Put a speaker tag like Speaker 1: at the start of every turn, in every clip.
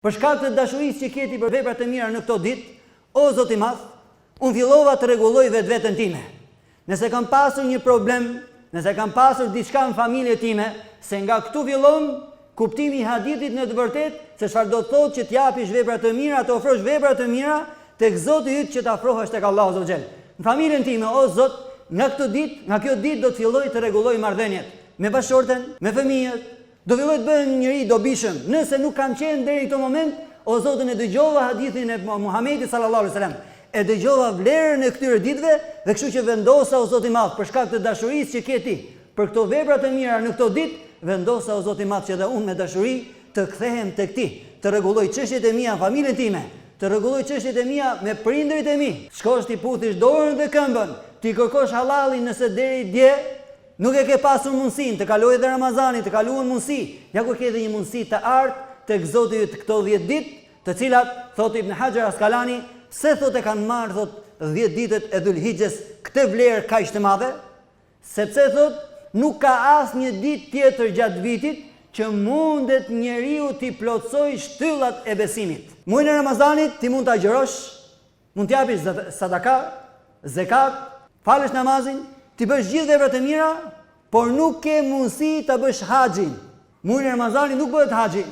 Speaker 1: Për shkak të dashurisë që keti për veprat e mira në këto ditë, o Zoti i Madh, unë fillova të rregulloj vetveten time. Nëse kam pasur një problem, nëse kam pasur diçka në familjen time, se nga këtu fillon kuptimi i hadithit në të vërtetë se çfarë do të thotë që t'japish vepra të mira, të ofrosh vepra të mira tek Zoti yt që të afrohesh tek Allahu Azza wa Jall. Në familjen time, o Zot, nga kjo ditë do të filloj të rregulloj marrëdhëniet me bashorten, me fëmijët. Do filloj të bëhem njëri dobishëm. Nëse nuk kam qenë deri në këtë moment, o Zotin, e dëgjova hadithin e Muhamedit sallallahu alaihi wasallam. E dëgjova vlerën e këtyre ditëve dhe kështu që vendosa, o Zoti i Madh, për shkak të dashurisë që ke ti për këto vepra të mira në këto ditë, vendosa, o Zoti i Madh, që edhe unë me dashuri të kthehem tek ti, të rregulloj çështjet e mia në familjen time, të rregulloj çështjet e mia me prindërit e mi. Shkosh ti puthish dorën dhe këmbën, ti kërkosh halallin nëse deri dje nuk e ke pasur mundësinë, të kaloj edhe Ramazani, të kaluan mundësi. Ja ku ke edhe një mundësi të ardh tek Zoti yt këto 10 ditë, të cilat thot Ibn Hajar Asqalani, pse thot e kanë marrë thot 10 ditët e Dhulhijhes këtë vlerë kaq të madhe? Sepse thot nuk ka asnjë ditë tjetër gjatë vitit që mundet njeriu t'i plotësoj shtyllat e besimit. Muajin e Ramazanit ti mund ta agjërosh, mund t'japish sadaka, zekat, falësh namazin, ti bësh gjithë veprat e mira, por nuk ke mundësi ta bësh haxhin. Muajin e Ramazanit nuk bëhet haxhi.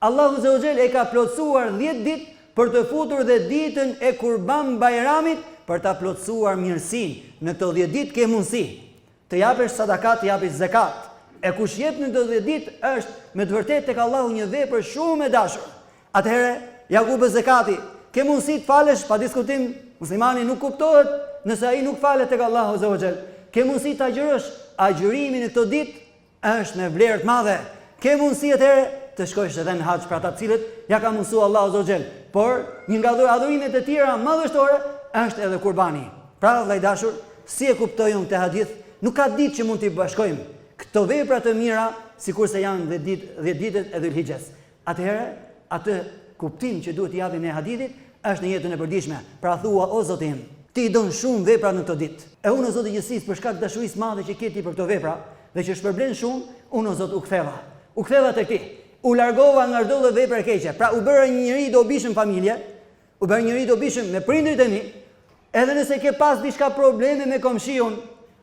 Speaker 1: Allahu Azza wa Jall e ka plotësuar 10 ditë për të futur dhe ditën e Kurban Bayramit për ta plotësuar mirësinë. Në këto 10 ditë ke mundësi të japësh sadakat, të japësh zakat. E kush jep në këto 10 ditë është me të vërtetë tek Allahu një vepër shumë e dashur. Atëherë, ja ku bë zakati, ke mundësi të falesh pa diskutim. Muslimani nuk kuptohet nëse ai nuk falet tek Allahu Azza wa Jall. Ke mundësi të agjërosh, agjërimi në këto ditë është me vlerë të madhe. Ke mundësi atëherë të shkojsh edhe në haxh për ata të cilët ja ka mësuar Allahu Azza wa Jall. Por një nga adhurimet e tjera madhështore është edhe kurbani. Pra vëllai dashur, si e kuptojmë këtë hadith, nuk ka ditë që mund t'i bashkojmë këto vepra të mira sikurse janë 10 ditët e Dhulhijhes. Atëherë, atë kuptim që duhet t'i japim ne hadithit është në jetën e përditshme. Pra thua, o Zoti im, ti i don shumë vepra në këtë ditë. E unë o Zoti i gjithësisë, për shkak të dashurisë madhe që ke ti për këto vepra dhe që shpërblen shumë, unë o Zot u ktheva. U ktheva tek ti. U largova nga çdo lloj vepre keqe. Pra u bëra një njeri i dobishëm familje, u bëra një njeri i dobishëm me prindërit e mi. Edhe nëse ke pas diçka probleme me komshiun,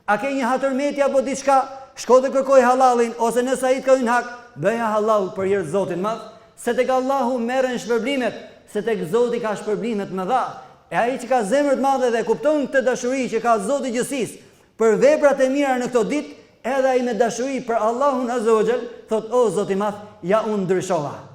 Speaker 1: a ke një hatërmeti apo diçka, shko dhe kërkoj halallin, ose nëse ai të ka hak, bëja halal për hir të Zotit madh, se tek Allahu merren shpërblimet, se tek Zoti ka shpërblimet më dha. E ai që ka zemër të madhe dhe kupton këtë dashuri që ka Zoti i gjithësisë për veprat e mira në këto ditë, edhe ai me dashuri për Allahun Azza wa Jall, thot, o Zoti i Madh, ja unë ndryshova.